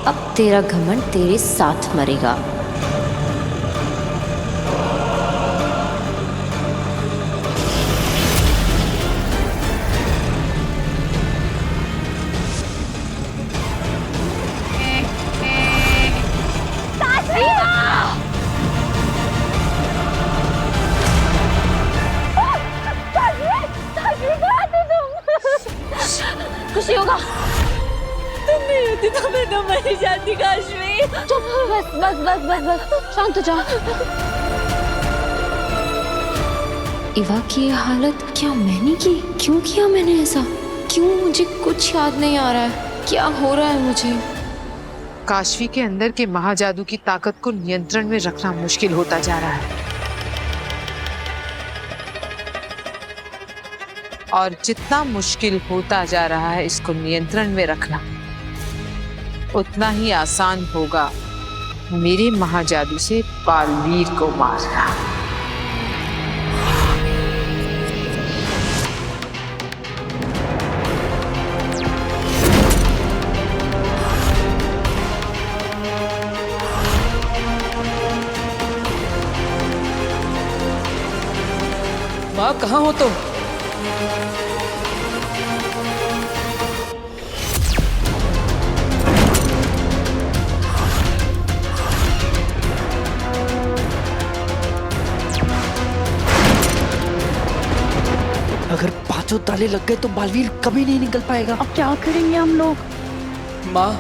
अब तेरा घमंड तेरे साथ मरेगा। खुशी होगा। तुम नहीं होती तो मैं तो मर जाती काशवी। चुप, बस बस बस बस बस, शांत हो जा। इवा की ये हालत क्या मैंने की? क्यों किया मैंने ऐसा? क्यों? मुझे कुछ याद नहीं आ रहा है। क्या हो रहा है मुझे? काशवी के अंदर के महाजादू की ताकत को नियंत्रण में रखना मुश्किल होता जा रहा है, और जितना मुश्किल होता जा रहा है इसको नियंत्रण में रखना, उतना ही आसान होगा मेरे महाजादू से बालवीर को मारना। माँ कहाँ हो तुम? अगर पांचों ताले लग गए तो बालवीर कभी नहीं निकल पाएगा। अब क्या करेंगे हम लोग? माँ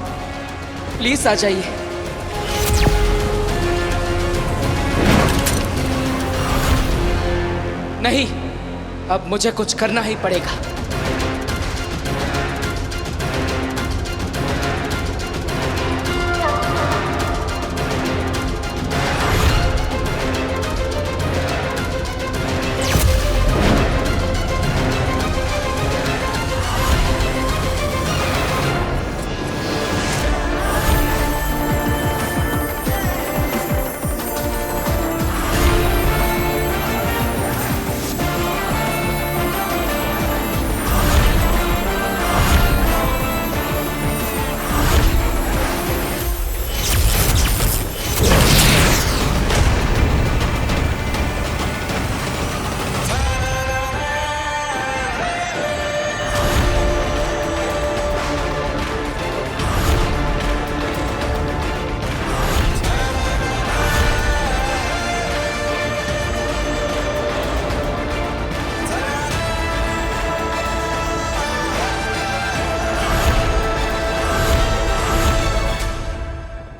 प्लीज आ जाइए। नहीं, अब मुझे कुछ करना ही पड़ेगा।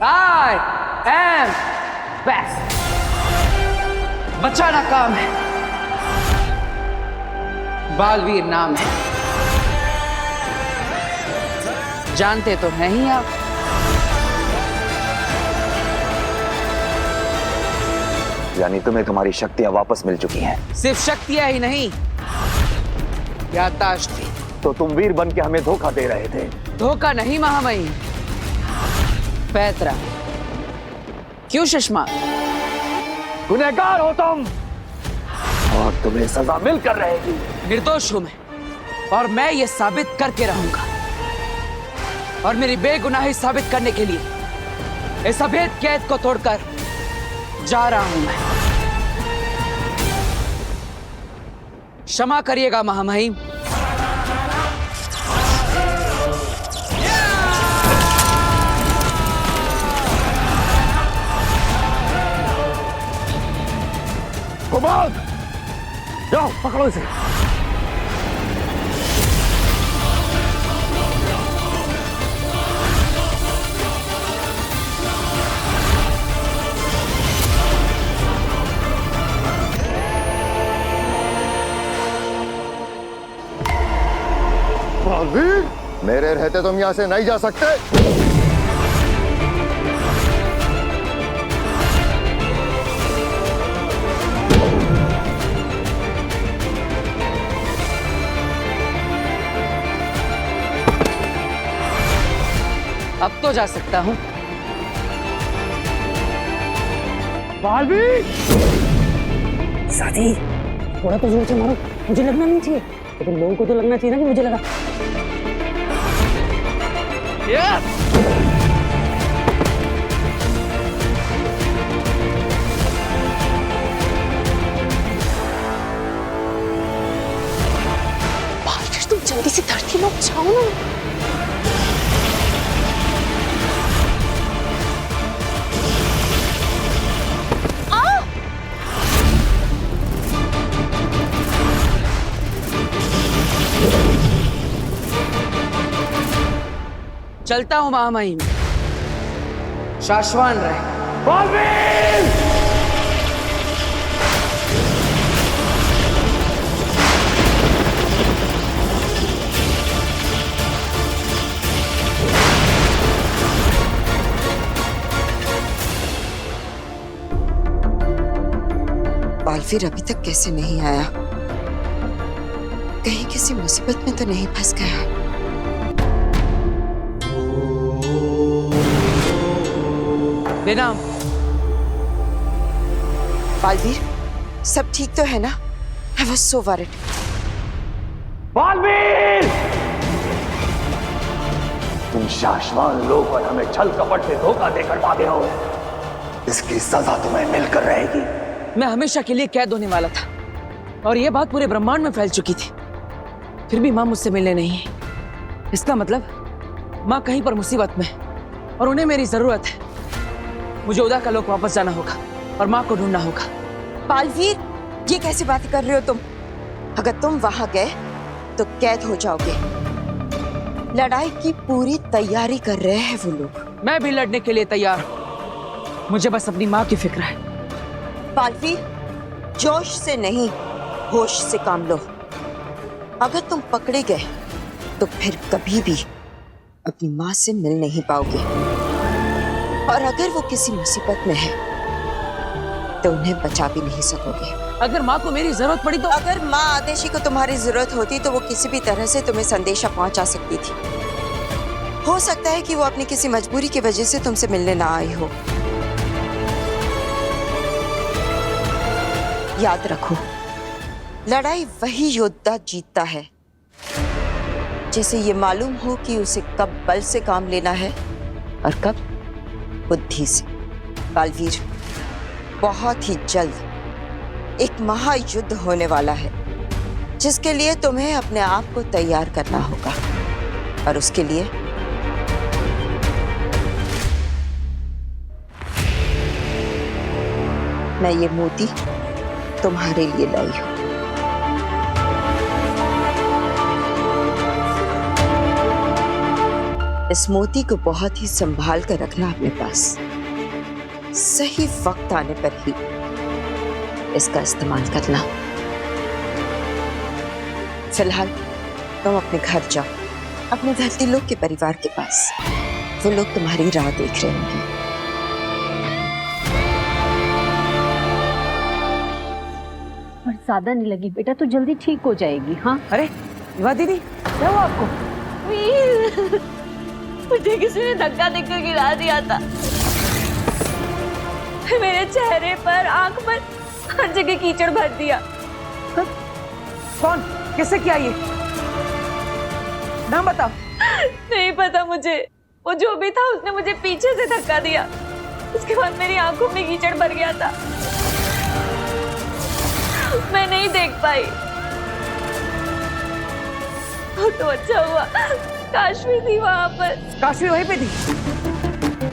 I am best। बचाना काम है, बालवीर नाम है, जानते तो हैं ही आप। यानी तुम्हें तुम्हारी शक्तियां वापस मिल चुकी हैं? सिर्फ शक्तियां ही नहीं, याददाश्त भी। तो तुम वीर बन के हमें धोखा दे रहे थे। धोखा नहीं महामहिम, पैतरा। क्यों सुषमा? गुनहगार हो तुम और तुम्हें सजा मिलकर रहेगी। निर्दोष हूं मैं, और मैं ये साबित करके रहूंगा। और मेरी बेगुनाही साबित करने के लिए इस अभेद कैद को तोड़कर जा रहा हूं मैं। क्षमा करिएगा महामहिम। कुमार, जाओ पकड़ो इसे। बालवीर, मेरे रहते तुम यहां से नहीं जा सकते। अब तो जा सकता हूं। बालवीर! साथी, थोड़ा तो जोर से मारो, मुझे लगना नहीं चाहिए, लेकिन लोगों को तो लगना चाहिए ना कि मुझे लगा। लोग जाओ ना। चलता हूँ महामहिम, शाश्वान रहे। बालवीर! बालवीर अभी तक कैसे नहीं आया? कहीं किसी मुसीबत में तो नहीं फंस गया? बेनाम, बालवीर, सब ठीक तो है ना? I was so worried. Baalveer! तुम शाश्वान लोग और हमें छल कपट से धोखा देकर भागे हो। इसकी सजा तुम्हें मिलकर रहेगी। मैं हमेशा के लिए कैद होने वाला था और यह बात पूरे ब्रह्मांड में फैल चुकी थी। फिर भी माँ मुझसे मिलने नहीं है। इसका मतलब माँ कहीं पर मुसीबत में और उन्हें मेरी जरूरत है। मुझे उदा का लोक वापस जाना होगा और माँ को ढूंढना होगा। बालवीर, ये कैसी बातें कर रहे हो तुम? अगर तुम वहां गए तो कैद हो जाओगे। लड़ाई की पूरी तैयारी कर रहे हैं वो लोग। मैं भी लड़ने के लिए तैयार हूँ। मुझे बस अपनी माँ की फिक्र है। बालवीर, जोश से नहीं, होश से काम लो। अगर तुम पकड़े गए तो फिर कभी भी अपनी माँ से मिल नहीं पाओगे। और अगर वो किसी मुसीबत में है तो उन्हें बचा भी नहीं सकोगे। अगर माँ को मेरी जरूरत पड़ी तो? अगर माँ आदेशी को तुम्हारी जरूरत होती तो वो किसी भी तरह से तुम्हें संदेशा पहुंचा सकती थी। हो सकता है कि वो अपनी किसी मजबूरी की वजह से तुमसे मिलने ना आई हो। याद रखो, लड़ाई वही योद्धा जीतता है जिसे ये मालूम हो कि उसे कब बल से काम लेना है और कब बुद्धि से। बालवीर, बहुत ही जल्द एक महायुद्ध होने वाला है जिसके लिए तुम्हें अपने आप को तैयार करना होगा। और उसके लिए मैं ये मोती तुम्हारे लिए लाई हूं। इस मोती को बहुत ही संभाल कर रखना अपने पास। सही वक्त आने पर ही इसका इस्तेमाल करना। फिलहाल तुम अपने घर जाओ, अपने धरती लोक के परिवार के पास। वो लोग तुम्हारी राह देख रहे होंगे। और ज्यादा नहीं लगी बेटा, तो जल्दी ठीक हो जाएगी। हाँ अरे विवाह दीदी, क्या हुआ आपको? वीर, मुझे किसी ने धक्का देकर गिरा दिया था। मेरे चेहरे पर, आंख पर, हर जगह कीचड़ भर दिया। कौन, किससे किया ये? नाम बताओ। नहीं पता मुझे। वो जो भी था उसने मुझे पीछे से धक्का दिया। उसके बाद मेरी आंखों में कीचड़ भर गया था। मैं नहीं देख पाई। तो अच्छा हुआ काशवी थी वहां पर। काशवी वहीं पे थी?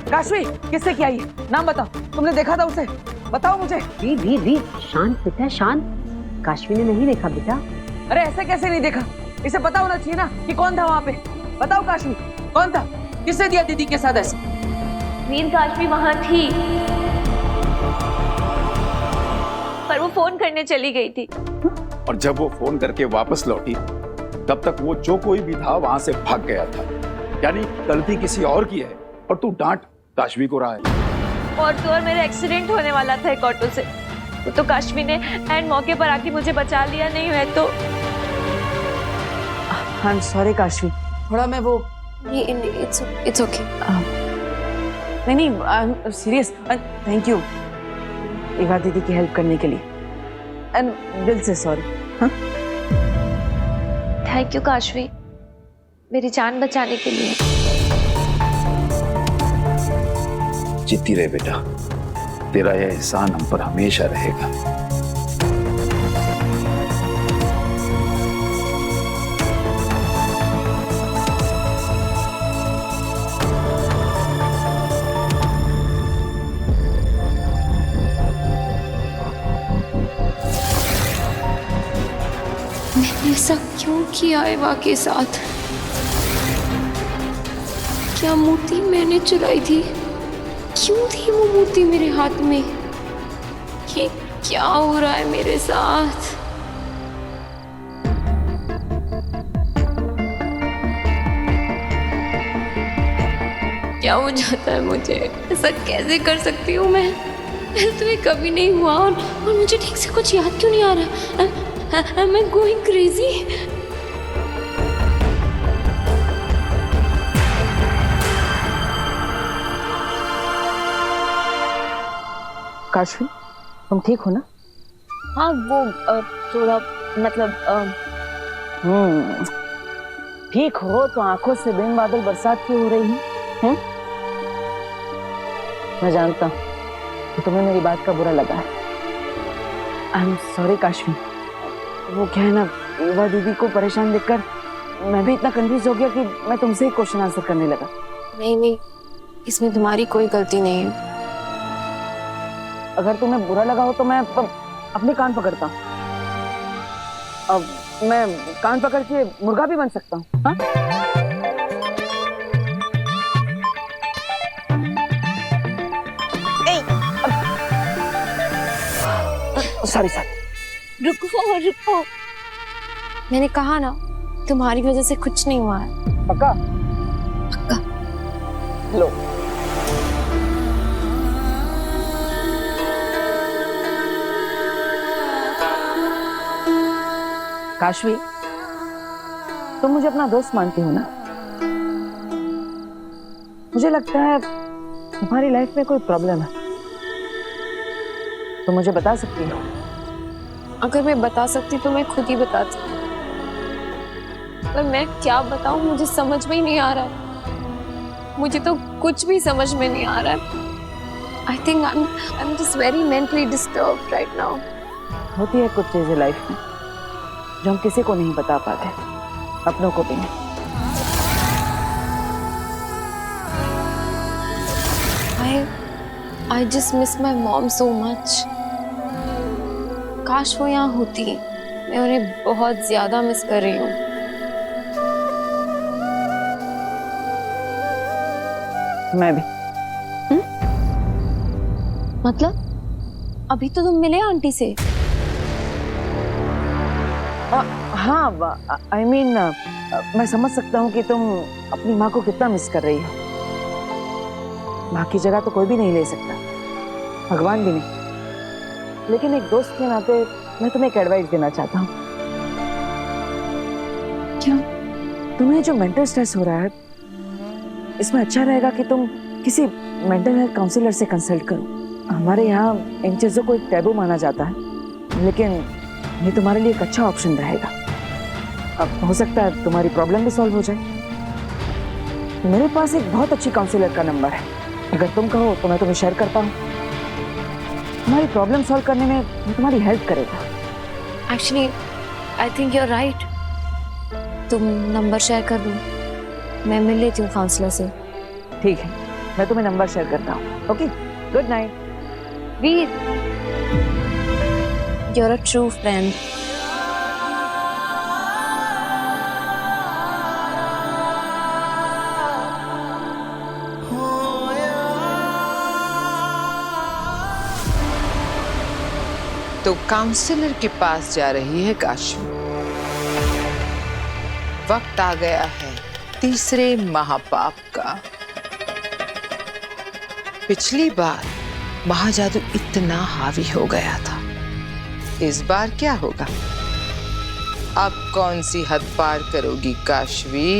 काशवी, किससे किया ये? नाम बताओ। तुमने देखा था उसे? बताओ मुझे। वीर, शांत बेटा, शांत। काशवी ने नहीं देखा बेटा। अरे ऐसे कैसे नहीं देखा? इसे पता होना चाहिए ना कि कौन था वहाँ पे। बताओ काशवी, कौन था? किसने दिया दीदी के साथ ऐसे? वीर, काशवी वहां थी पर वो फोन करने चली गई थी। और जब वो फोन करके वापस लौटी तब तक वो जो कोई भी था वहां से भाग गया था। यानी गलती किसी और की है और तू डांट काशवी को रहा है। और तो और मेरा एक्सीडेंट होने वाला था एक ऑटो से। तो काशवी ने एंड मौके पर आके मुझे बचा लिया। नहीं है तो आई एम सॉरी काशवी, थोड़ा मैं वो इट्स ओके। नहीं I am serious. Thank you विवाह दीदी की हेल्प करने के लिए एंड दिल से सॉरी। थैंक यू काशवी, मेरी जान बचाने के लिए। जीती रहे बेटा, तेरा यह एहसान हम पर हमेशा रहेगा। ऐसा क्यों किया एवा के साथ? क्या मूर्ति मैंने चुराई थी? क्यों थी वो मूर्ति मेरे हाथ में? ये क्या हो रहा है मेरे साथ? क्या हो जाता है मुझे? ऐसा कैसे कर सकती हूँ मैं? तो ये कभी नहीं हुआ और मुझे ठीक से कुछ याद क्यों नहीं आ रहा? Am I going crazy? Kashvi, तुम ठीक हो ना? हाँ वो थोड़ा मतलब ठीक हो तो आंखों से बिन बादल बरसात क्यों हो रही है? मैं जानता हूँ कि तुम्हें मेरी बात का बुरा लगा है। I am sorry Kashvi. वो क्या है ना, एवा दीदी को परेशान देखकर मैं भी इतना कंफ्यूज हो गया कि मैं तुमसे ही क्वेश्चन आंसर करने लगा। नहीं, इसमें तुम्हारी कोई गलती नहीं है। अगर तुम्हें बुरा लगा हो तो मैं अपने कान पकड़ता हूँ। अब मैं कान पकड़ के मुर्गा भी बन सकता हूँ। हाँ? सॉरी। रुको। मैंने कहा ना, तुम्हारी वजह से कुछ नहीं हुआ है। पक्का? लो। काशवी, तुम मुझे अपना दोस्त मानती हो ना? मुझे लगता है तुम्हारी लाइफ में कोई प्रॉब्लम है। तो मुझे बता सकती हो? अगर मैं बता सकती तो मैं खुद ही बताती, पर मैं क्या बताऊं, मुझे समझ में ही नहीं आ रहा है। मुझे तो कुछ भी समझ में नहीं आ रहा है। I think I am just very mentally disturbed right now. होती है कुछ चीजें लाइफ में जो हम किसी को नहीं बता पाते, अपनों को भी नहीं। I just miss my mom so much. काश वो यहाँ होती। मैं उन्हें बहुत ज्यादा मिस कर रही हूँ। मैं भी। मतलब अभी तो तुम मिले आंटी से? हाँ, आई मीन मैं समझ सकता हूँ कि तुम अपनी माँ को कितना मिस कर रही हो। माँ की जगह तो कोई भी नहीं ले सकता, भगवान भी नहीं। लेकिन एक दोस्त के नाते मैं तुम्हें एक एडवाइस देना चाहता हूँ। क्या? तुम्हें जो मेंटल स्ट्रेस हो रहा है, इसमें अच्छा रहेगा कि तुम किसी मेंटल हेल्थ काउंसलर से कंसल्ट करो। हमारे यहाँ इन चीजों को एक टैबू माना जाता है, लेकिन ये तुम्हारे लिए एक अच्छा ऑप्शन रहेगा। अब हो सकता है तुम्हारी प्रॉब्लम भी सॉल्व हो जाए। मेरे पास एक बहुत अच्छी काउंसलर का नंबर है, अगर तुम कहो तो मैं तुम्हें शेयर करता हूँ। तुम्हारी प्रॉब्लम सॉल्व करने में वो तुम्हारी हेल्प करेगा। Actually I think you are right. तुम नंबर शेयर कर दो, मैं मिल लेती हूँ काउंसलर से। ठीक है, मैं तुम्हें नंबर शेयर करता हूँ। Okay, good night. Veer, you're a true friend. तो काउंसलर के पास जा रही है काशवी। वक्त आ गया है तीसरे महापाप का। पिछली बार महाजादू इतना हावी हो गया था, इस बार क्या होगा? अब कौन सी हद पार करोगी काशवी?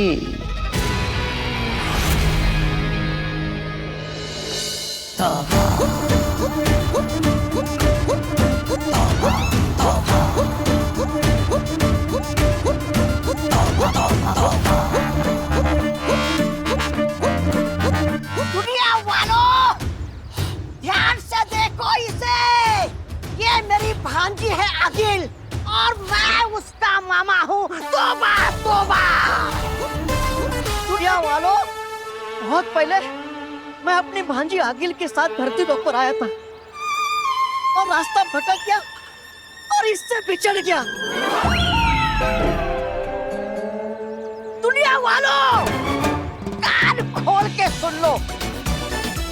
दुनिया वालों, ध्यान से देखो इसे। ये मेरी भांजी है अगिल और मैं उसका मामा हूँ। तोबा तोबा। दुनिया वालों, बहुत पहले मैं अपनी भांजी अगिल के साथ धरती पर आया था और रास्ता भटक गया और इससे बिछड़ गया। वालों, कान खोल के सुन लो।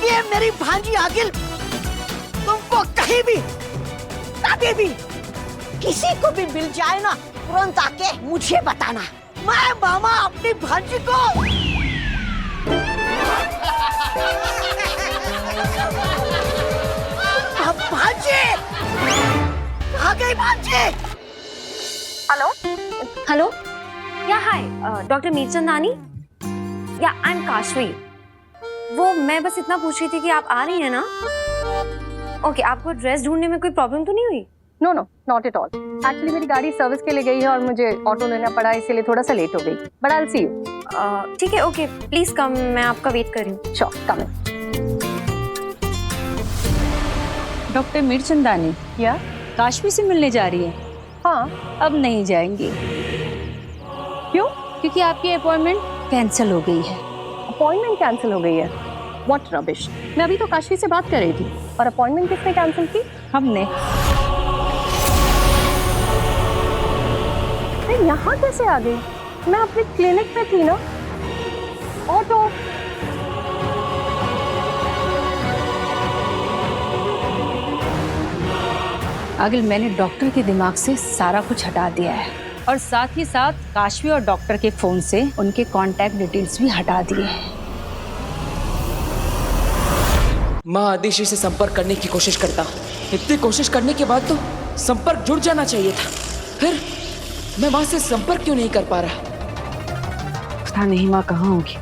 ये मेरी भांजी आगिल तुमको कहीं भी, कभी भी, किसी को भी मिल जाए ना, तुरंत आके मुझे बताना। मैं मामा अपनी भांजी को भांजी आ गई भांजी। हेलो हेलो, या हाय डॉक्टर मीरचंदानी, या आई एम काशवी। वो मैं बस इतना पूछ रही थी कि आप आ रही हैं ना? ओके, आपको ड्रेस ढूंढने में कोई प्रॉब्लम तो नहीं हुई? No no, not at all. Actually मेरी गाड़ी सर्विस के लिए गई है और मुझे ऑटो लेना पड़ा, इसीलिए थोड़ा सा लेट हो गई। But I will see you. ठीक है, ओके, प्लीज कम, मैं आपका वेट कर रही हूँ। श्योर, कम इन। डॉक्टर मीरचंदानी, या काशवी से मिलने जा रही है? हाँ, अब नहीं जाएंगी। क्यों? क्योंकि आपकी अपॉइंटमेंट कैंसिल हो गई है। अपॉइंटमेंट कैंसिल हो गई है? What rubbish. मैं अभी तो काशवी से बात कर रही थी। और अपॉइंटमेंट किसने कैंसिल की? हमने। मैं यहाँ कैसे आ गई? मैं अपने क्लिनिक में थी ना। ऑटो। आगिल, मैंने डॉक्टर के दिमाग से सारा कुछ हटा दिया है और साथ ही साथ काशवी और डॉक्टर के फोन से उनके कांटेक्ट डिटेल्स भी हटा दिए हैं। माँ आदिशी से संपर्क करने की कोशिश करता हूँ। इतनी कोशिश करने के बाद तो संपर्क जुड़ जाना चाहिए था। फिर मैं माँ से संपर्क क्यों नहीं कर पा रहा? पता नहीं माँ कहाँ होगी,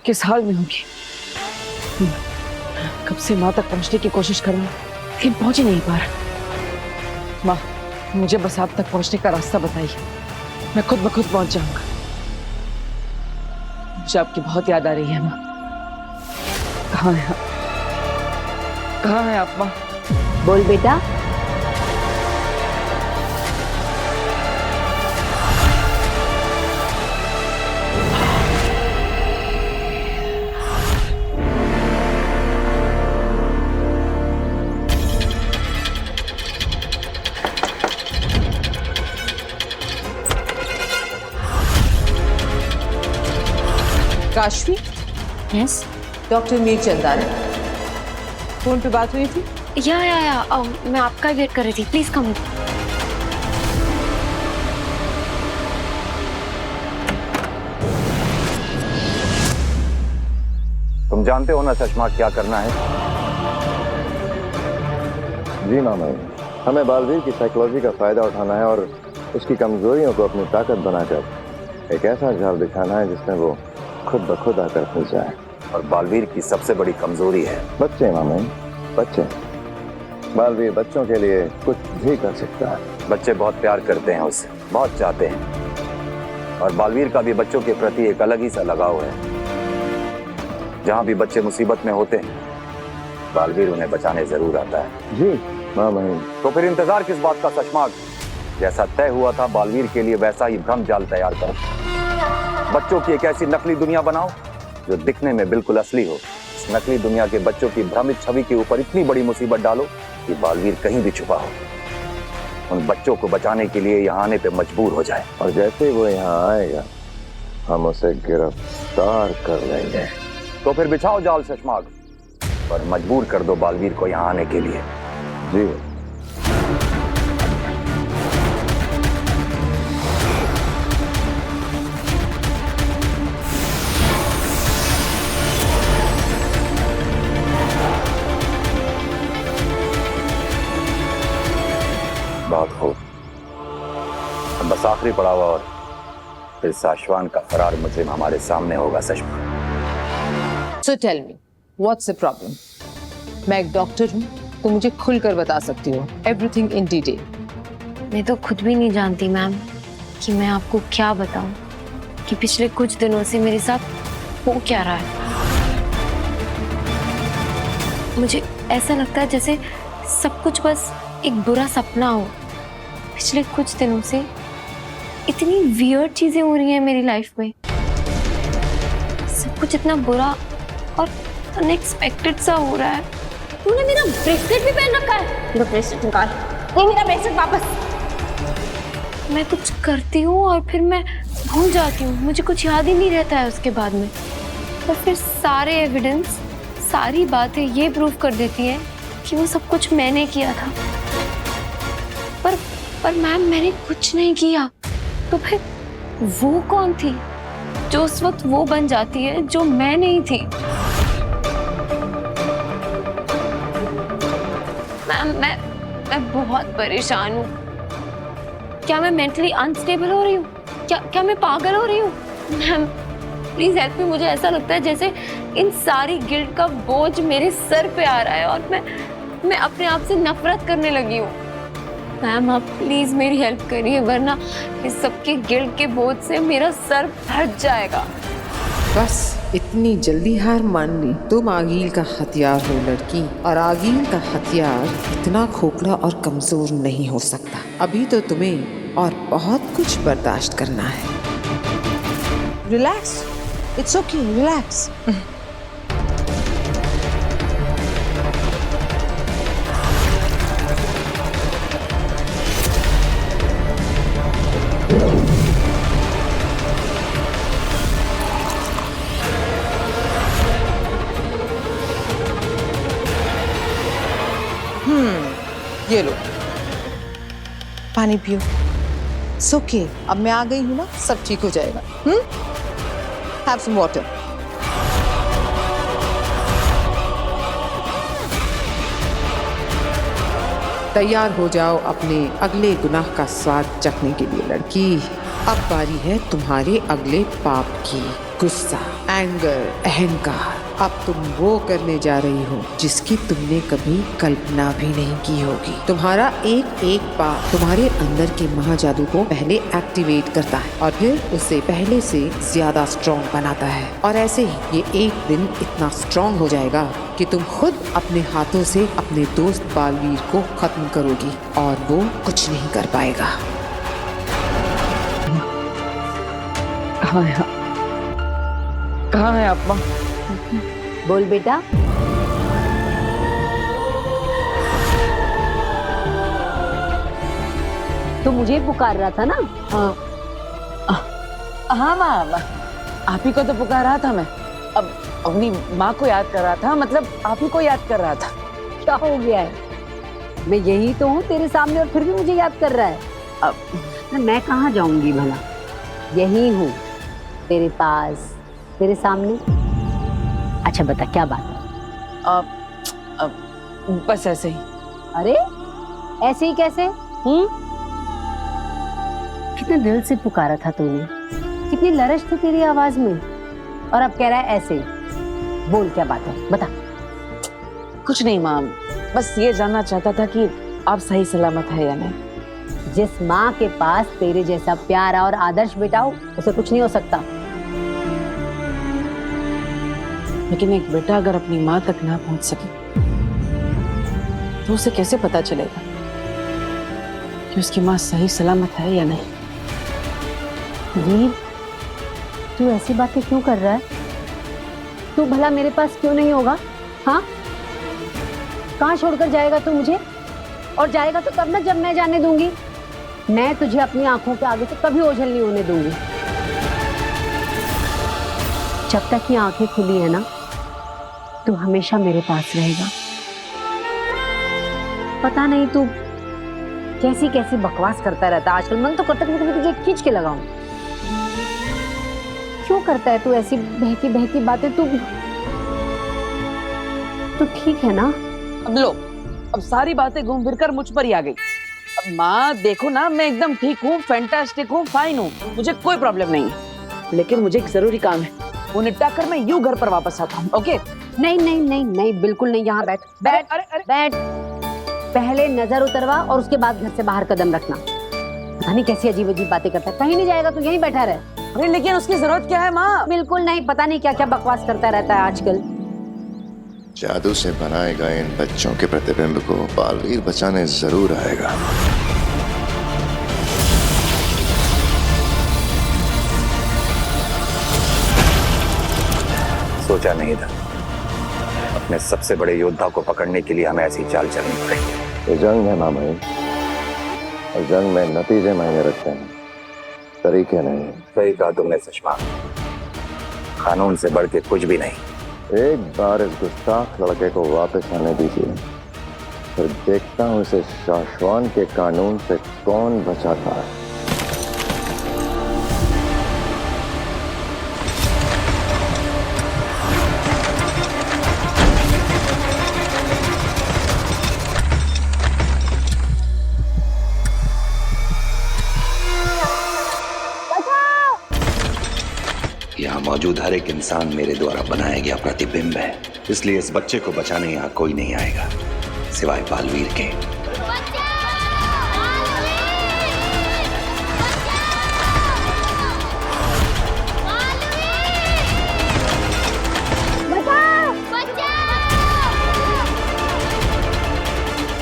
किस हाल में होगी। कब से माँ तक पहुँचने की कोशिश कर रहा हूँ, लेकिन पहुँच ही नहीं पा रहा। माँ, मुझे बस आप तक पहुँचने का रास्ता बताइए, मैं खुद ब खुद पहुँच जाऊंगा। मुझे आपकी बहुत याद आ रही है माँ। कहाँ है आप? कहाँ है आप माँ? बोल बेटा। Kashvi? Yes. Doctor Mirchandani, phone पे बात हुई थी? या मैं आपका वेट कर रही थी। Please come. तुम जानते हो ना चश्मा क्या करना है? जी मामा, हमें बालवीर की साइकोलॉजी का फायदा उठाना है और उसकी कमजोरियों को अपनी ताकत बनाकर एक ऐसा जाल बिछाना है जिसमें वो खुद ब खुद आकर फंस जाए। और बालवीर की सबसे बड़ी कमजोरी है बच्चे मामा, बच्चे। बालवीर बच्चों के लिए कुछ भी कर सकता है। बच्चे बहुत प्यार करते हैं उससे, बहुत चाहते हैं। और बालवीर का भी बच्चों के प्रति एक अलग ही सा लगाव है। जहाँ भी बच्चे मुसीबत में होते हैं, बालवीर उन्हें बचाने जरूर आता है। जी मामा। तो फिर इंतजार किस बात का सशमाग? जैसा तय हुआ था बालवीर के लिए वैसा ही भ्रम जाल तैयार करो। बच्चों की एक ऐसी नकली दुनिया बनाओ जो दिखने में बिल्कुल असली हो। इस नकली दुनिया के बच्चों की भ्रमित छवि के ऊपर इतनी बड़ी मुसीबत डालो कि बालवीर कहीं भी छुपा हो। उन बच्चों को बचाने के लिए यहाँ आने पे मजबूर हो जाए। और जैसे वो यहाँ आएगा, हम उसे गिरफ्तार कर लेंगे। तो फिर बिछाओ जाल सशमाग, पर मजबूर कर दो बालवीर को यहाँ आने के लिए। जी। बहुत खूब। अब बस आखिरी पड़ाव और फिर साशवान का फरार मुजरिम हमारे सामने होगा। सशमा, So tell me, what's the problem? मैं एक डॉक्टर हूँ, तो मुझे खुलकर बता सकती हो everything in detail. मैं तो खुद भी नहीं जानती मैम कि मैं आपको क्या बताऊं कि पिछले कुछ दिनों से मेरे साथ हो क्या रहा है। मुझे ऐसा लगता है जैसे सब कुछ बस एक बुरा सपना हो। पिछले कुछ दिनों से इतनी वियर्ड चीजें हो रही हैं मेरी लाइफ में। सब कुछ इतना बुरा और अनएक्सपेक्टेड सा हो रहा है। तूने मेरा ब्रेसलेट भी पहन रखा है। मेरा ब्रेसलेट निकाल। ये मेरा ब्रेसलेट वापस। मैं कुछ करती हूँ और फिर मैं भूल जाती हूँ, मुझे कुछ याद ही नहीं रहता है उसके बाद में। और फिर सारे एविडेंस, सारी बातें ये प्रूव कर देती हैं कि वो सब कुछ मैंने किया था। पर मैम, मैंने कुछ नहीं किया। तो फिर वो कौन थी जो उस वक्त वो बन जाती है जो मैं नहीं थी? मैम, मैं बहुत परेशान हूँ। क्या मैं मेंटली अनस्टेबल हो रही हूँ? क्या मैं पागल हो रही हूँ? Ma'am please help me. मुझे ऐसा लगता है जैसे इन सारी गिल्ट का बोझ मेरे सर पे आ रहा है और मैं अपने आप से नफरत करने लगी हूँ। मैम आप प्लीज मेरी हेल्प करिए, वरना इस सबके गिल्ट के बोझ से मेरा सर फट जाएगा। बस इतनी जल्दी हार मान ली? तुम आगील का हथियार हो लड़की, और आगील का हथियार इतना खोखला और कमजोर नहीं हो सकता। अभी तो तुम्हें और बहुत कुछ बर्दाश्त करना है। Relax, it's okay, relax. ये लो पानी पियो। ओके, अब मैं आ गई हूँ ना, सब ठीक हो जाएगा। Have some water. तैयार हो जाओ अपने अगले गुनाह का स्वाद चखने के लिए लड़की। अब बारी है तुम्हारे अगले पाप की। गुस्सा, एंगर, अहंकार। अब तुम वो करने जा रही हो जिसकी तुमने कभी कल्पना भी नहीं की होगी। तुम्हारा एक एक पाप तुम्हारे अंदर के महाजादू को पहले एक्टिवेट करता है और फिर उसे पहले से ज्यादा स्ट्रॉन्ग बनाता है। और ऐसे ही ये एक दिन इतना स्ट्रॉन्ग हो जाएगा कि तुम खुद अपने हाथों से अपने दोस्त बालवीर को खत्म करोगी और वो कुछ नहीं कर पाएगा। कहाँ है आप माँ? बोल बेटा। तो मुझे पुकार रहा था ना? हाँ माँ, आप ही को तो पुकार रहा था मैं। अब अपनी माँ को याद कर रहा था, मतलब आप ही को याद कर रहा था। क्या हो गया है? मैं यही तो हूँ तेरे सामने और फिर भी मुझे याद कर रहा है। अब मैं कहाँ जाऊंगी भला? यही हूँ तेरे पास, तेरे सामने। अच्छा बता क्या बात है? बस ऐसे ही। अरे ऐसे ही कैसे? कितने दिल से पुकारा था तूने, कितनी लरज थी तेरी आवाज में, और अब कह रहा है ऐसे। बोल क्या बात है, बता। कुछ नहीं माँ, बस ये जानना चाहता था कि आप सही सलामत है या नहीं। जिस माँ के पास तेरे जैसा प्यारा और आदर्श बेटा हो, उसे कुछ नहीं हो सकता। लेकिन एक बेटा अगर अपनी माँ तक ना पहुंच सके तो उसे कैसे पता चलेगा कि उसकी माँ सही सलामत है या नहीं? वीर, तू ऐसी बातें क्यों कर रहा है? तू भला मेरे पास क्यों नहीं होगा? हाँ, कहाँ छोड़कर जाएगा तू मुझे? और जाएगा तो तब ना जब मैं जाने दूंगी। मैं तुझे अपनी आंखों के आगे से कभी ओझल नहीं होने दूंगी। जब तक ये आंखें खुली है ना, तू हमेशा मेरे पास रहेगा। पता नहीं तू कैसी कैसी बकवास करता रहता है आजकल। मन तो करता है कि मैं तुझे खींच के लगाऊं। क्यों करता है तू ऐसी बहकी बहकी बातें? तू ठीक है ना? अब लो, अब सारी बातें घूम फिर कर मुझ पर ही आ गई। अब माँ देखो ना, मैं एकदम ठीक हूँ, फैंटास्टिक हूँ, फाइन हूँ, मुझे कोई प्रॉब्लम नहीं है। लेकिन मुझे एक जरूरी काम है, वो निपटा कर मैं यूं घर पर वापस आता हूँ। ओके? नहीं नहीं नहीं नहीं, बिल्कुल नहीं। यहाँ बैठ बैठ। अरे बैठ। पहले नजर उतरवा और उसके बाद घर से बाहर कदम रखना। पता नहीं कैसी अजीब अजीब बातें करता है। कहीं नहीं जाएगा तू, यहीं बैठा रहे। अरे लेकिन उसकी जरूरत क्या है माँ? बिल्कुल नहीं, पता नहीं क्या क्या बकवास करता रहता है आजकल। जादू से बनाए गए इन बच्चों के प्रतिबिंब को बालवीर बचाने जरूर आएगा। सोचा नहीं था अपने सबसे बड़े योद्धा को पकड़ने के लिए हमें ऐसी चाल चलनी पड़ेगी। ये जंग है मामा, और जंग में नतीजे मायने रखते हैं, तरीके नहीं। सही कहा तुमने सुषमा, कानून से बढ़ के कुछ भी नहीं। एक बार इस गुस्ताख लड़के को वापस आने दीजिए, फिर देखता हूँ इसे शाश्वान के कानून से कौन बचाता है। यहाँ मौजूद हर एक इंसान मेरे द्वारा बनाया गया प्रतिबिंब है, इसलिए इस बच्चे को बचाने यहाँ कोई नहीं आएगा सिवाय बालवीर के।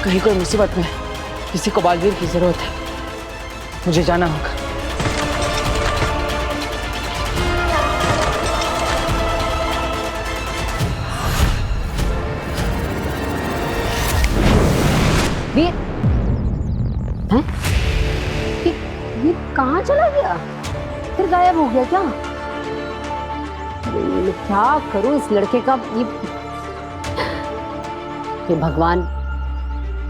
कहीं कोई मुसीबत में किसी को बालवीर की जरूरत है, मुझे जाना होगा। वीर हैं? ये कहाँ चला गया? फिर गायब हो गया क्या? ये क्या करूं इस लड़के का? ये भगवान,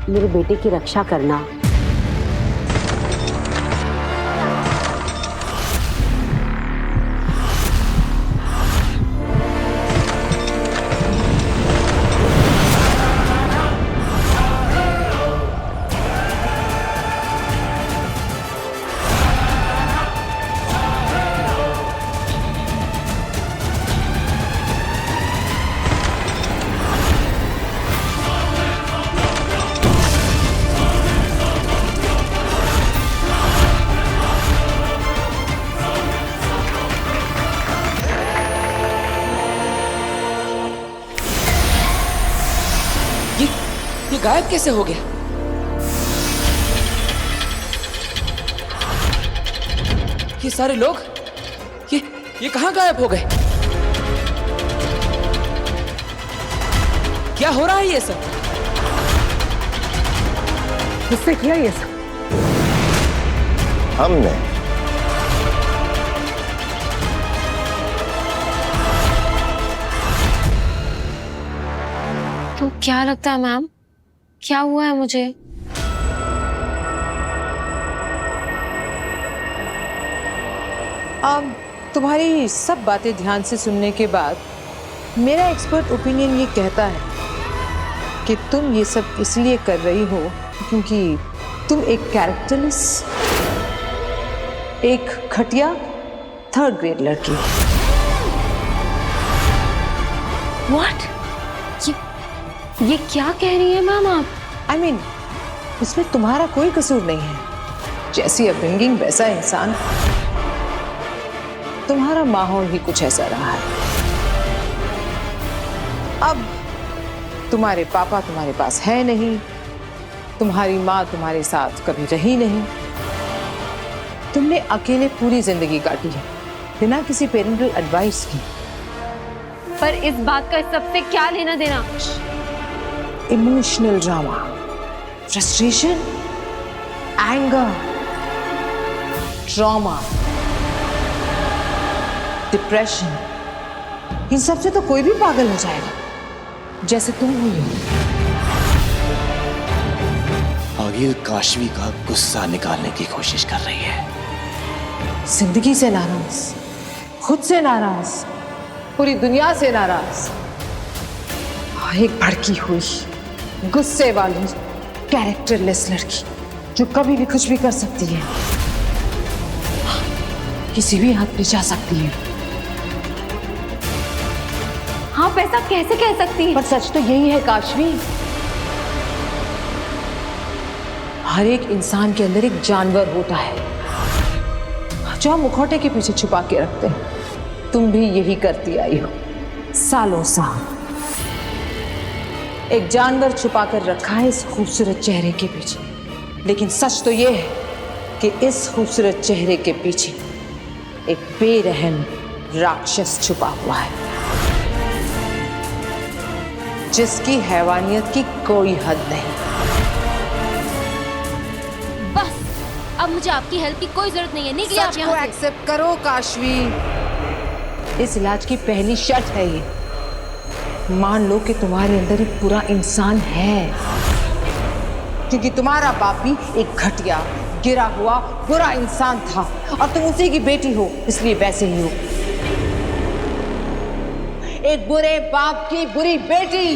मेरे बेटे की रक्षा करना। ये गायब कैसे हो गया? ये सारे लोग ये कहाँ गायब हो गए? क्या हो रहा है ये सब? किसने किया ये सब? हमने। तो क्या लगता है मैम, क्या हुआ है मुझे? तुम्हारी सब बातें ध्यान से सुनने के बाद मेरा एक्सपर्ट ओपिनियन ये कहता है कि तुम ये सब इसलिए कर रही हो क्योंकि तुम एक कैरेक्टरलेस, एक घटिया थर्ड ग्रेड लड़की। What? ये क्या कह रही है मैम आप? I mean, इसमें तुम्हारा कोई कसूर नहीं है। जैसी अपब्रिंगिंग वैसा इंसान, तुम्हारा माहौल ही कुछ ऐसा रहा है। अब तुम्हारे पापा तुम्हारे पास है नहीं, तुम्हारी माँ तुम्हारे साथ कभी रही नहीं, तुमने अकेले पूरी जिंदगी काटी है बिना किसी पेरेंटल एडवाइस की। पर इस बात का इस सबसे क्या लेना देना? Emotional drama, frustration, anger, trauma, depression, इन सब से तो कोई भी पागल हो जाएगा जैसे तुम हुई हो। आगिल काशवी का गुस्सा निकालने की कोशिश कर रही है। जिंदगी से नाराज, खुद से नाराज, पूरी दुनिया से नाराज, और एक भड़की हुई गुस्से वाली कैरेक्टरलेस लड़की जो कभी भी कुछ भी कर सकती है, किसी भी हद पे जा सकती है। आप ऐसा कैसे कह सकती हैं? पर सच तो यही है काशवी, हर एक इंसान के अंदर एक जानवर होता है जो हम मुखौटे के पीछे छुपा के रखते हैं। तुम भी यही करती आई हो सालों साल। एक जानवर छुपा कर रखा है इस खूबसूरत चेहरे के पीछे, लेकिन सच तो यह है कि इस खूबसूरत चेहरे के पीछे एक बेरहम राक्षस छुपा हुआ है जिसकी हैवानियत की कोई हद नहीं। बस अब मुझे आपकी हेल्प की कोई जरूरत नहीं है। निकलिए आप सच को यहाँ से। एक्सेप्ट करो काशवी। इस इलाज की पहली शर्त है ये। मान लो कि तुम्हारे अंदर एक बुरा इंसान है, क्योंकि तुम्हारा बाप भी एक घटिया, गिरा हुआ बुरा इंसान था और तुम उसी की बेटी हो, इसलिए वैसे ही हो। एक बुरे बाप की बुरी बेटी।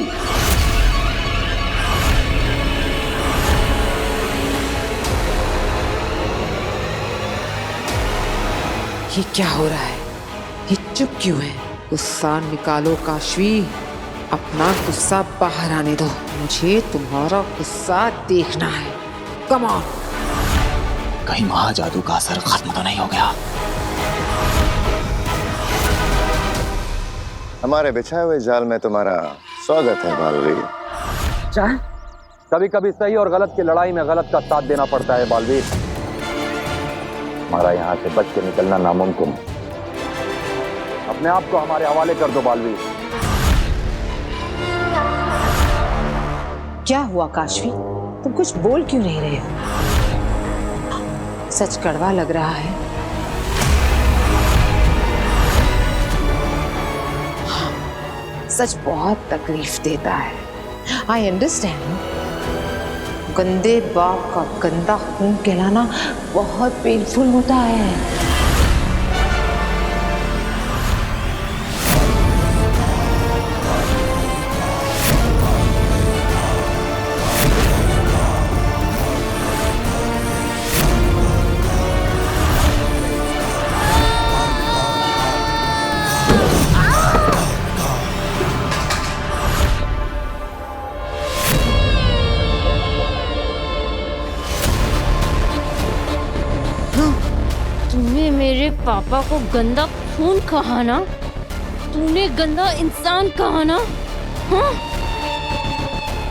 ये क्या हो रहा है? ये चुप क्यों है? गुस्सा निकालो काशवी, अपना गुस्सा बाहर आने दो। मुझे तुम्हारा गुस्सा देखना है। Come on. कहीं महाजादू का असर खत्म तो नहीं हो गया? हमारे बिछाए हुए जाल में तुम्हारा स्वागत है बालवीर। जाल? कभी कभी सही और गलत की लड़ाई में गलत का साथ देना पड़ता है बालवीर। हमारा यहाँ से बच के निकलना नामुमकिन है। अपने आप को हमारे हवाले कर दो बालवीर। क्या हुआ काशवी? तुम कुछ बोल क्यों नहीं रहे हो? सच कड़वा लग रहा है। हाँ, सच बहुत तकलीफ देता है। I understand. गंदे बाप का गंदा खून कहलाना बहुत पेनफुल होता है। तूने मेरे पापा को गंदा खून कहा ना? तूने गंदा इंसान कहा ना? हाँ?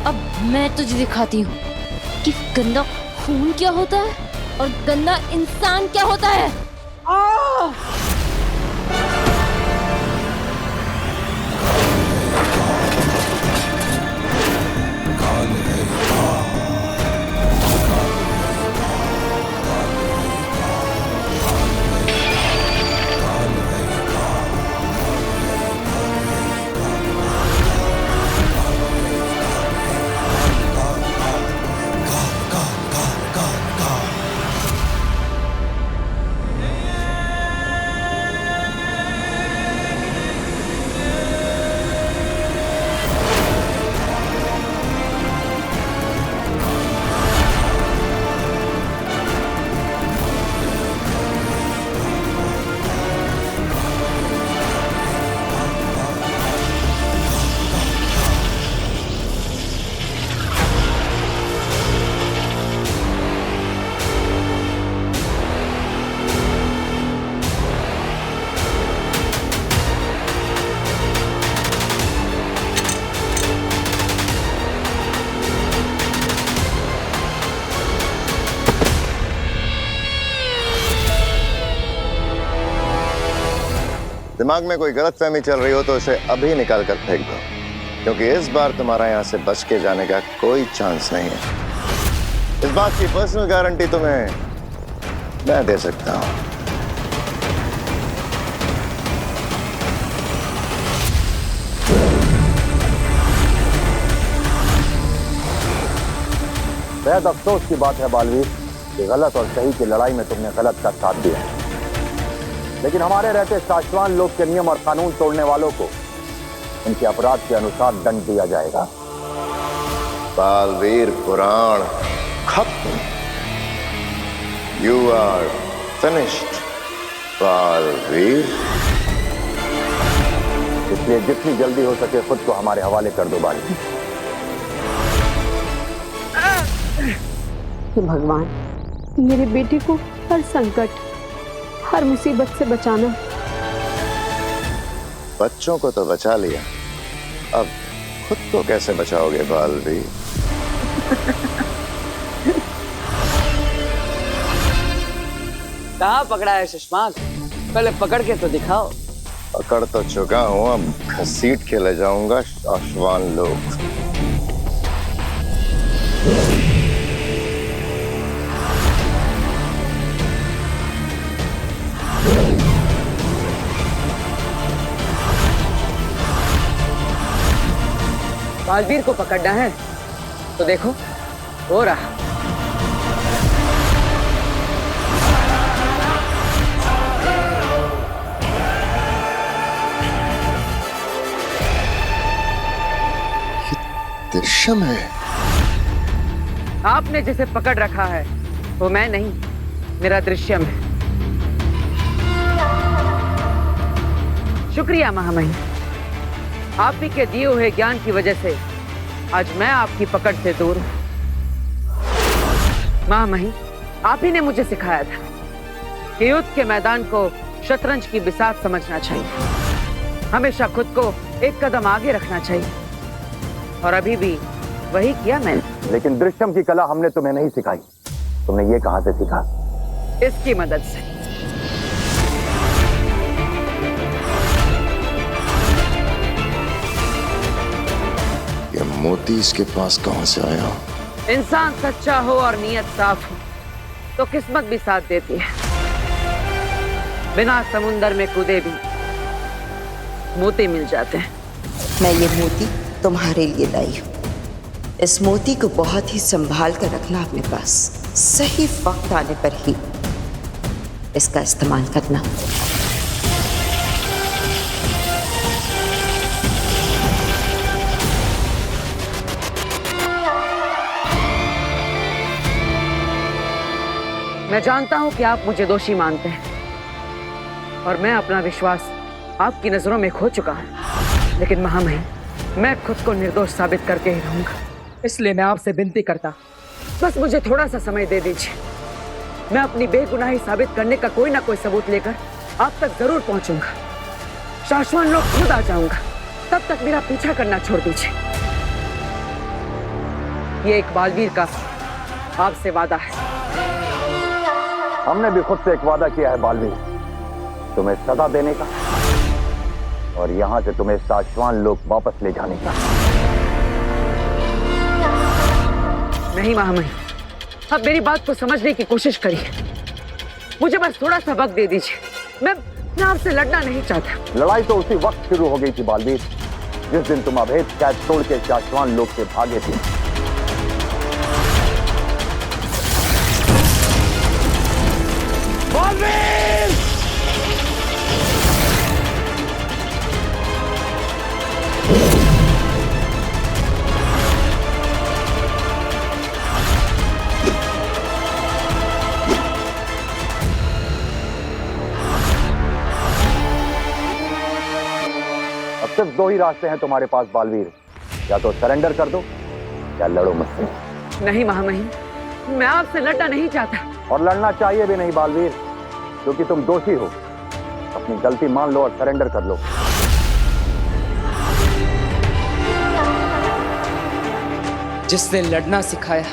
अब मैं तुझे दिखाती हूँ कि गंदा खून क्या होता है और गंदा इंसान क्या होता है। दिमाग में कोई गलतफहमी चल रही हो तो उसे अभी निकाल कर फेंक दो, क्योंकि इस बार तुम्हारा यहाँ से बच के जाने का कोई चांस नहीं है। इस बात की पर्सनल गारंटी तुम्हें मैं दे सकता हूँ। बेहद अफसोस की बात है बालवीर कि गलत और सही की लड़ाई में तुमने गलत का साथ दिया, लेकिन हमारे रहते साशवान लोग के नियम और कानून तोड़ने वालों को उनके अपराध के अनुसार दंड दिया जाएगा। बालवीर पुराण खत्म। You are finished Baalveer. इसलिए जितनी जल्दी हो सके खुद को हमारे हवाले कर दो बालवीर। भगवान, मेरे बेटे को हर संकट, हर मुसीबत से बचाना। बच्चों को तो बचा लिया, अब खुद को कैसे बचाओगे बालवीर? कहाँ पकड़ा है शशमाक? पहले पकड़ के तो दिखाओ। पकड़ तो चुका हूँ, अब घसीट के ले जाऊंगा शाशवान लोग। बालवीर को पकड़ना है तो देखो हो रहा। दृश्यम है। आपने जिसे पकड़ रखा है वो मैं नहीं, मेरा दृश्यम है। शुक्रिया महामहिम, आप ही के दिए हुए ज्ञान की वजह से आज मैं आपकी पकड़ से दूर हूं। महामहिम, आप ही ने मुझे सिखाया था कि युद्ध के मैदान को शतरंज की बिसात समझना चाहिए, हमेशा खुद को एक कदम आगे रखना चाहिए, और अभी भी वही किया मैंने। लेकिन दृश्यम की कला हमने तुम्हें नहीं सिखाई, तुमने ये कहां से सीखा? इसकी मदद से। ये मोती इसके पास कहां से आया? इंसान सच्चा हो और नीयत साफ हो तो किस्मत भी साथ देती है। बिना समुंदर में कूदे भी मोती मिल जाते हैं। मैं ये मोती तुम्हारे लिए लाई हूँ। इस मोती को बहुत ही संभाल कर रखना अपने पास, सही वक्त आने पर ही इसका इस्तेमाल करना। मैं जानता हूं कि आप मुझे दोषी मानते हैं और मैं अपना विश्वास आपकी नजरों में खो चुका हूं, लेकिन महामहिम, मैं खुद को निर्दोष साबित करके ही रहूंगा। इसलिए मैं आपसे विनती करता, बस मुझे थोड़ा सा समय दे दीजिए। मैं अपनी बेगुनाही साबित करने का कोई ना कोई सबूत लेकर आप तक जरूर पहुंचूंगा। शाश्वत लोग खुद आ जाऊंगा, तब तक मेरा पीछा करना छोड़ दीजिए। ये एक बालवीर का आपसे वादा है। हमने भी खुद से एक वादा किया है बालवीर, तुम्हें सजा देने का और यहाँ से तुम्हें शाश्वत लोक वापस ले जाने का। नहीं महामहिम, अब मेरी बात को समझने की कोशिश करिए। मुझे बस थोड़ा सा वक्त दे दीजिए। मैं आपसे लड़ना नहीं चाहता। लड़ाई तो उसी वक्त शुरू हो गई थी बालवीर, जिस दिन तुम अभेद कैद तोड़ के शाश्वत लोक से भागे थे। बालवीर! सिर्फ दो ही रास्ते हैं तुम्हारे पास बालवीर, या तो सरेंडर कर दो या लड़ो मुझसे। नहीं महामहिम, मैं आपसे लड़ना नहीं चाहता। और लड़ना चाहिए भी नहीं बालवीर, क्योंकि तुम दोषी हो। अपनी गलती मान लो और सरेंडर कर लो। जिसने लड़ना सिखाया,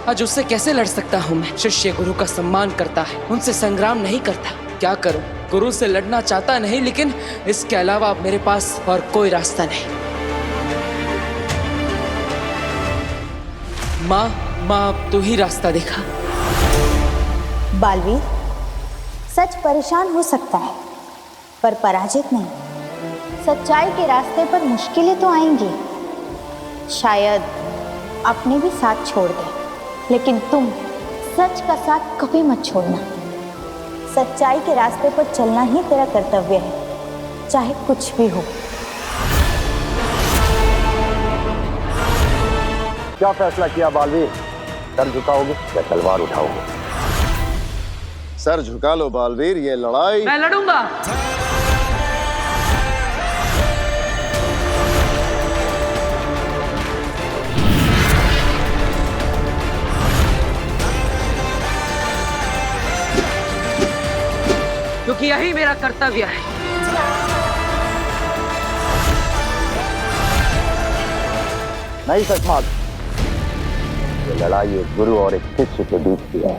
आज उससे कैसे लड़ सकता हूँ मैं? शिष्य गुरु का सम्मान करता है, उनसे संग्राम नहीं करता। क्या करूं? गुरु से लड़ना चाहता नहीं, लेकिन इसके अलावा अब मेरे पास और कोई रास्ता नहीं। माँ अब तू ही रास्ता दिखा। बालवीर, सच परेशान हो सकता है पर पराजित नहीं। सच्चाई के रास्ते पर मुश्किलें तो आएंगी, शायद अपने भी साथ छोड़ दे, लेकिन तुम सच का साथ कभी मत छोड़ना। सच्चाई के रास्ते पर चलना ही तेरा कर्तव्य है, चाहे कुछ भी हो। क्या फैसला किया बालवीर? सर झुकाओगे या तलवार उठाओगे? सर झुका लो बालवीर, ये लड़ाई मैं लड़ूंगा। क्योंकि यही मेरा कर्तव्य है। नहीं सचमात, ये लड़ाई एक गुरु और एक शिष्य के बीच की है।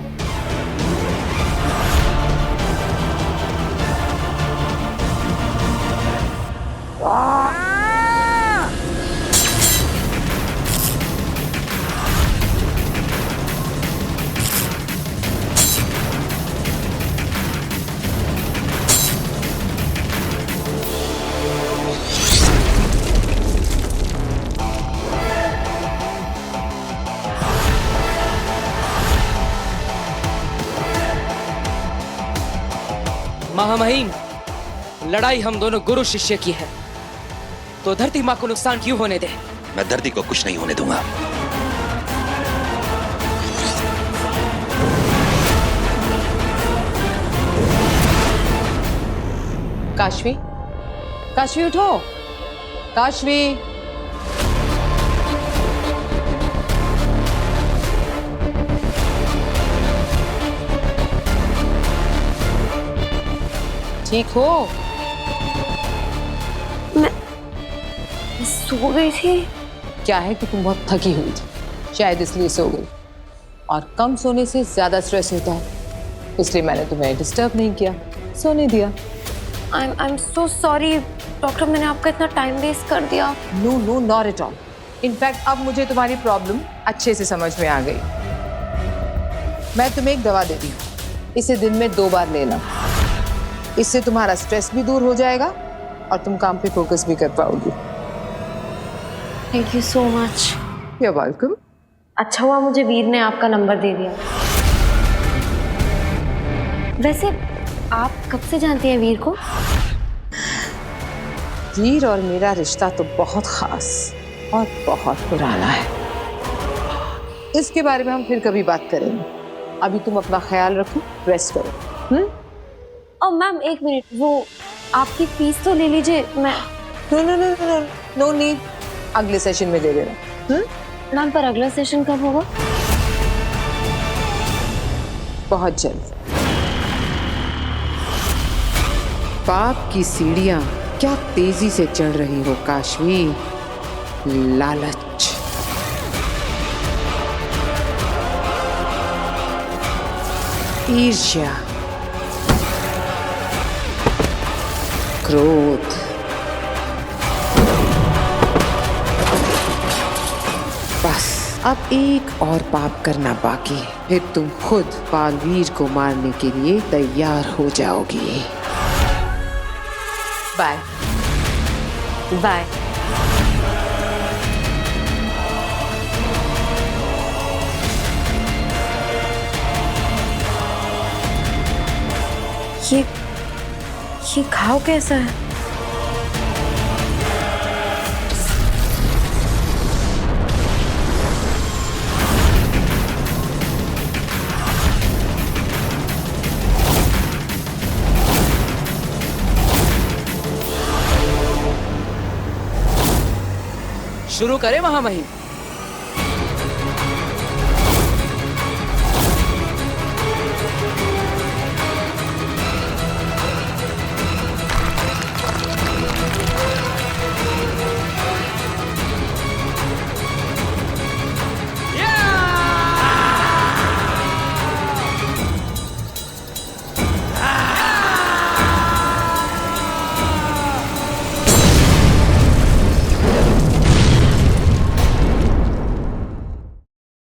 महामहिम, लड़ाई हम दोनों गुरु शिष्य की है, तो धरती माँ को नुकसान क्यों होने दे? मैं धरती को कुछ नहीं होने दूंगा। काशवी, काशवी उठो, काशवी। ठीक हो? मैं सो गई थी। क्या है कि तुम बहुत थकी हुई थी, शायद इसलिए सो गई। और कम सोने से ज्यादा स्ट्रेस होता है, इसलिए मैंने तुम्हें डिस्टर्ब नहीं किया, सोने दिया। I am so sorry doctor, मैंने आपका इतना टाइम वेस्ट कर दिया। No no, not at all. In fact अब मुझे तुम्हारी प्रॉब्लम अच्छे से समझ में आ गई। मैं तुम्हें एक दवा देती हूँ, इसे दिन में 2 बार लेना। इससे तुम्हारा स्ट्रेस भी दूर हो जाएगा और तुम काम पे फोकस भी कर पाओगी। Thank you so much. You are welcome. अच्छा हुआ मुझे वीर ने आपका नंबर दे दिया। वैसे आप कब से जानते हैं वीर को? वीर और मेरा रिश्ता तो बहुत खास और बहुत पुराना है। इसके बारे में हम फिर कभी बात करेंगे। अभी तुम अपना ख्याल रखो, रेस्ट करो। और मैम एक मिनट, वो आपकी फीस तो ले लीजिए। मैं no no no no no need, अगले सेशन में दे देना। मैम पर अगला सेशन कब होगा? बहुत जल्द। पाप की सीढ़ियां क्या तेजी से चढ़ रही हो काशवी। लालच, ईर्ष्या, क्रोध, बस अब एक और पाप करना बाकी है, फिर तुम खुद बालवीर को मारने के लिए तैयार हो जाओगी। Bye bye. ये घाव कैसा है? शुरू करें महामहिम?